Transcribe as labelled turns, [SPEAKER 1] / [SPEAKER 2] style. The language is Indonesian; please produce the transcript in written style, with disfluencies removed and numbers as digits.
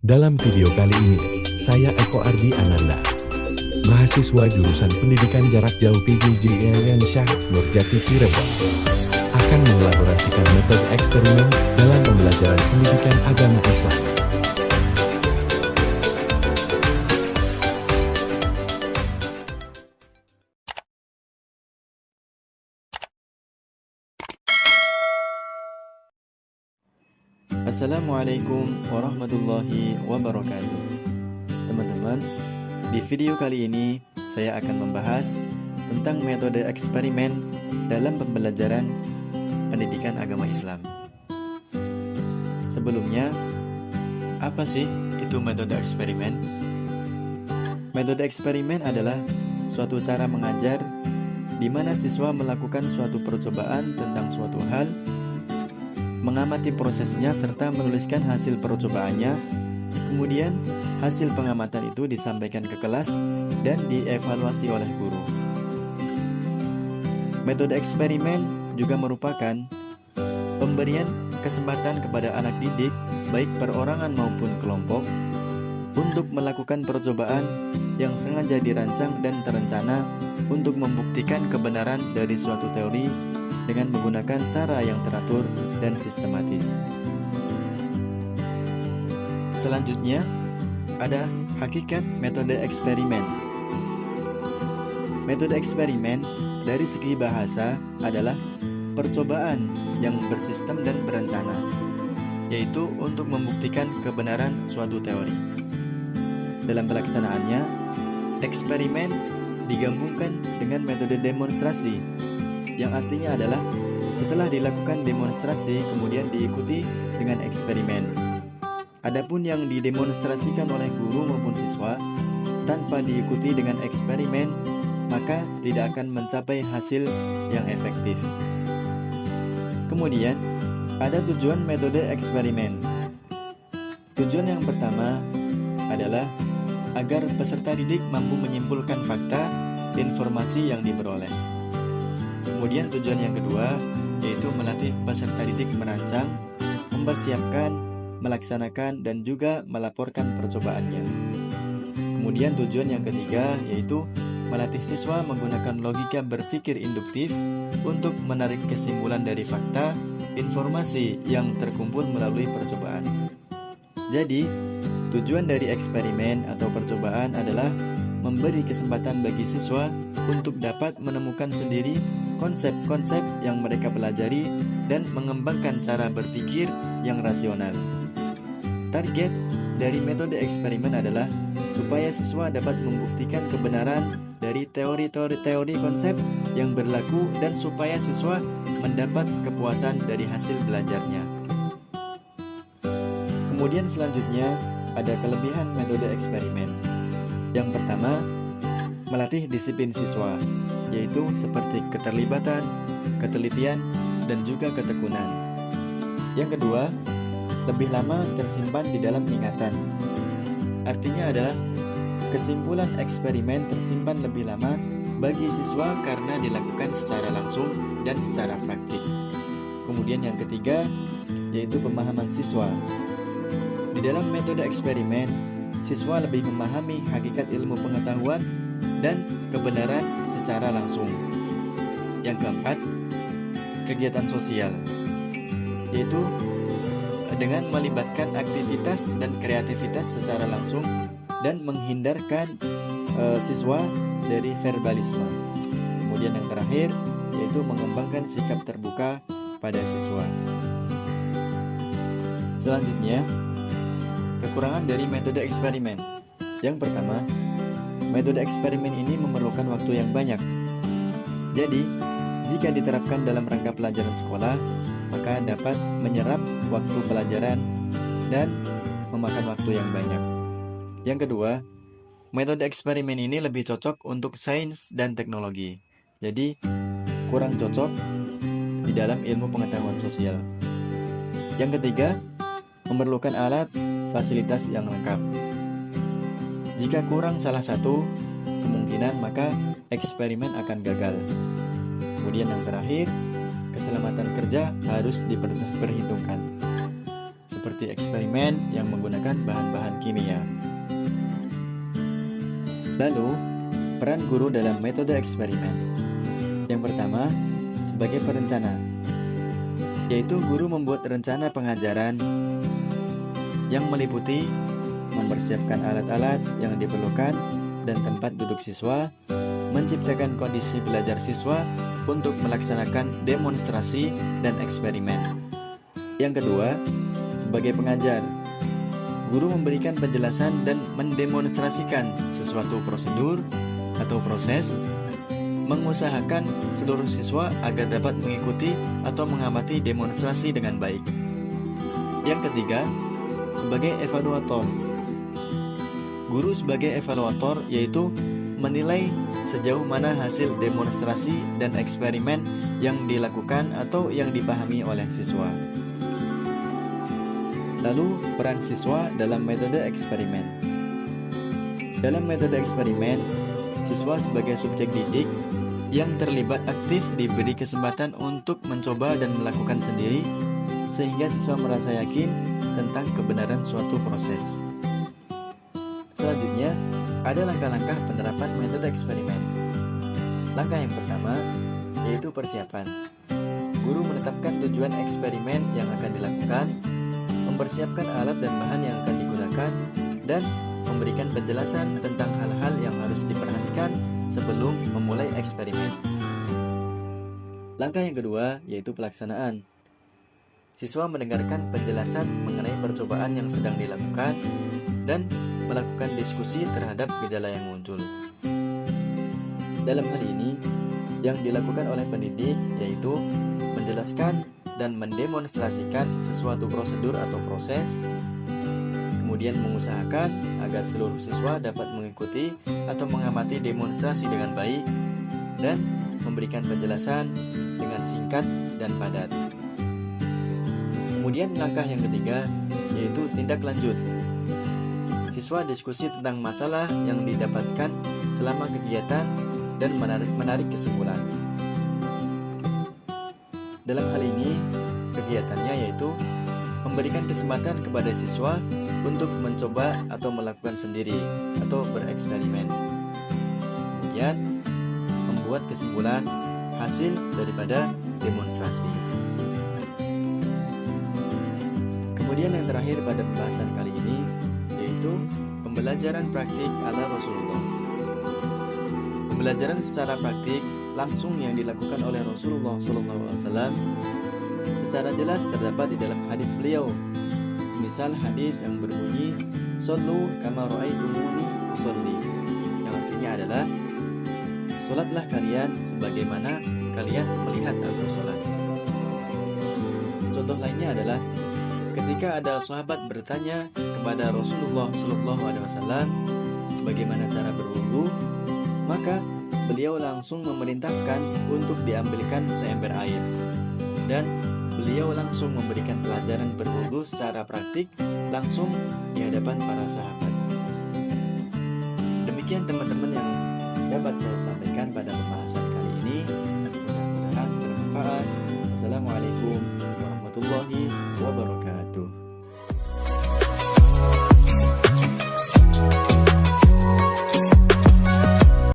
[SPEAKER 1] Dalam video kali ini, saya Eko Ardi Ananda, mahasiswa jurusan Pendidikan Jarak Jauh PJJ Syah Nurjati Cirebon, akan mengelaborasikan metode eksperimen dalam pembelajaran pendidikan agama Islam.
[SPEAKER 2] Assalamualaikum warahmatullahi wabarakatuh. Teman-teman, di video kali ini saya akan membahas tentang metode eksperimen dalam pembelajaran pendidikan agama Islam. Sebelumnya, apa sih itu metode eksperimen? Metode eksperimen adalah suatu cara mengajar di mana siswa melakukan suatu percobaan tentang suatu hal, mengamati prosesnya serta menuliskan hasil percobaannya. Kemudian hasil pengamatan itu disampaikan ke kelas dan dievaluasi oleh guru. Metode eksperimen juga merupakan pemberian kesempatan kepada anak didik, baik perorangan maupun kelompok, untuk melakukan percobaan yang sengaja dirancang dan terencana untuk membuktikan kebenaran dari suatu teori dengan menggunakan cara yang teratur dan sistematis. Selanjutnya, ada hakikat metode eksperimen. Metode eksperimen dari segi bahasa adalah percobaan yang bersistem dan berencana, yaitu untuk membuktikan kebenaran suatu teori. Dalam pelaksanaannya, eksperimen digabungkan dengan metode demonstrasi, yang artinya adalah setelah dilakukan demonstrasi kemudian diikuti dengan eksperimen. Adapun yang didemonstrasikan oleh guru maupun siswa tanpa diikuti dengan eksperimen, maka tidak akan mencapai hasil yang efektif. Kemudian, ada tujuan metode eksperimen. Tujuan yang pertama adalah agar peserta didik mampu menyimpulkan fakta informasi yang diperoleh. Kemudian tujuan yang kedua yaitu melatih peserta didik merancang, mempersiapkan, melaksanakan, dan juga melaporkan percobaannya. Kemudian tujuan yang ketiga yaitu melatih siswa menggunakan logika berpikir induktif untuk menarik kesimpulan dari fakta, informasi yang terkumpul melalui percobaan. Jadi, tujuan dari eksperimen atau percobaan adalah memberi kesempatan bagi siswa untuk dapat menemukan sendiri konsep-konsep yang mereka pelajari dan mengembangkan cara berpikir yang rasional. Target dari metode eksperimen adalah supaya siswa dapat membuktikan kebenaran dari teori konsep yang berlaku dan supaya siswa mendapat kepuasan dari hasil belajarnya. Kemudian selanjutnya ada kelebihan metode eksperimen. Yang pertama, melatih disiplin siswa, yaitu seperti keterlibatan, ketelitian, dan juga ketekunan. Yang kedua, lebih lama tersimpan di dalam ingatan. Artinya adalah kesimpulan eksperimen tersimpan lebih lama bagi siswa karena dilakukan secara langsung dan secara praktik. Kemudian yang ketiga, yaitu pemahaman siswa. Di dalam metode eksperimen, siswa lebih memahami hakikat ilmu pengetahuan dan kebenaran secara langsung. Yang keempat, kegiatan sosial, yaitu dengan melibatkan aktivitas dan kreativitas secara langsung dan menghindarkan siswa dari verbalisme. Kemudian yang terakhir, yaitu mengembangkan sikap terbuka pada siswa. Selanjutnya, kekurangan dari metode eksperimen. Yang pertama, metode eksperimen ini memerlukan waktu yang banyak. Jadi, jika diterapkan dalam rangka pelajaran sekolah, maka dapat menyerap waktu pelajaran dan memakan waktu yang banyak. Yang kedua, metode eksperimen ini lebih cocok untuk sains dan teknologi. Jadi, kurang cocok di dalam ilmu pengetahuan sosial. Yang ketiga, memerlukan alat fasilitas yang lengkap. Jika kurang salah satu kemungkinan, maka eksperimen akan gagal. Kemudian yang terakhir, keselamatan kerja harus diperhitungkan. seperti eksperimen yang menggunakan bahan-bahan kimia. Lalu, peran guru dalam metode eksperimen. Yang pertama, sebagai perencana, yaitu guru membuat rencana pengajaran yang meliputi mempersiapkan alat-alat yang diperlukan dan tempat duduk siswa, menciptakan kondisi belajar siswa untuk melaksanakan demonstrasi dan eksperimen. Yang kedua, sebagai pengajar, guru memberikan penjelasan dan mendemonstrasikan sesuatu prosedur atau proses, mengusahakan seluruh siswa agar dapat mengikuti atau mengamati demonstrasi dengan baik. Yang ketiga, sebagai evaluator. Guru sebagai evaluator yaitu menilai sejauh mana hasil demonstrasi dan eksperimen yang dilakukan atau yang dipahami oleh siswa. Lalu, peran siswa dalam metode eksperimen. Dalam metode eksperimen, siswa sebagai subjek didik yang terlibat aktif diberi kesempatan untuk mencoba dan melakukan sendiri, sehingga siswa merasa yakin tentang kebenaran suatu proses. Selanjutnya, ada langkah-langkah penerapan metode eksperimen. Langkah yang pertama, yaitu persiapan. Guru menetapkan tujuan eksperimen yang akan dilakukan, mempersiapkan alat dan bahan yang akan digunakan, dan memberikan penjelasan tentang hal-hal yang harus diperhatikan sebelum memulai eksperimen. Langkah yang kedua, yaitu pelaksanaan. Siswa mendengarkan penjelasan mengenai percobaan yang sedang dilakukan dan melakukan diskusi terhadap gejala yang muncul. Dalam hal ini, yang dilakukan oleh pendidik yaitu menjelaskan dan mendemonstrasikan sesuatu prosedur atau proses, kemudian mengusahakan agar seluruh siswa dapat mengikuti atau mengamati demonstrasi dengan baik, dan memberikan penjelasan dengan singkat dan padat. Kemudian langkah yang ketiga yaitu tindak lanjut. Siswa diskusi tentang masalah yang didapatkan selama kegiatan dan menarik kesimpulan. Dalam hal ini, kegiatannya yaitu memberikan kesempatan kepada siswa untuk mencoba atau melakukan sendiri atau bereksperimen. Kemudian, membuat kesimpulan hasil daripada demonstrasi. Kemudian yang terakhir pada pembahasan kali ini yaitu pembelajaran praktik ala Rasulullah. Pembelajaran secara praktik langsung yang dilakukan oleh Rasulullah SAW secara jelas terdapat di dalam hadis beliau. Misal hadis yang berbunyi "Shollu kama ra'aitumuni usolli", yang artinya adalah "Salatlah kalian sebagaimana kalian melihat aku salat". Contoh lainnya adalah ketika ada sahabat bertanya kepada Rasulullah SAW bagaimana cara berwudu, maka beliau langsung memerintahkan untuk diambilkan seember air, dan beliau langsung memberikan pelajaran berwudu secara praktik langsung di hadapan para sahabat. Demikian teman-teman yang dapat saya sampaikan pada pembahasan kali ini.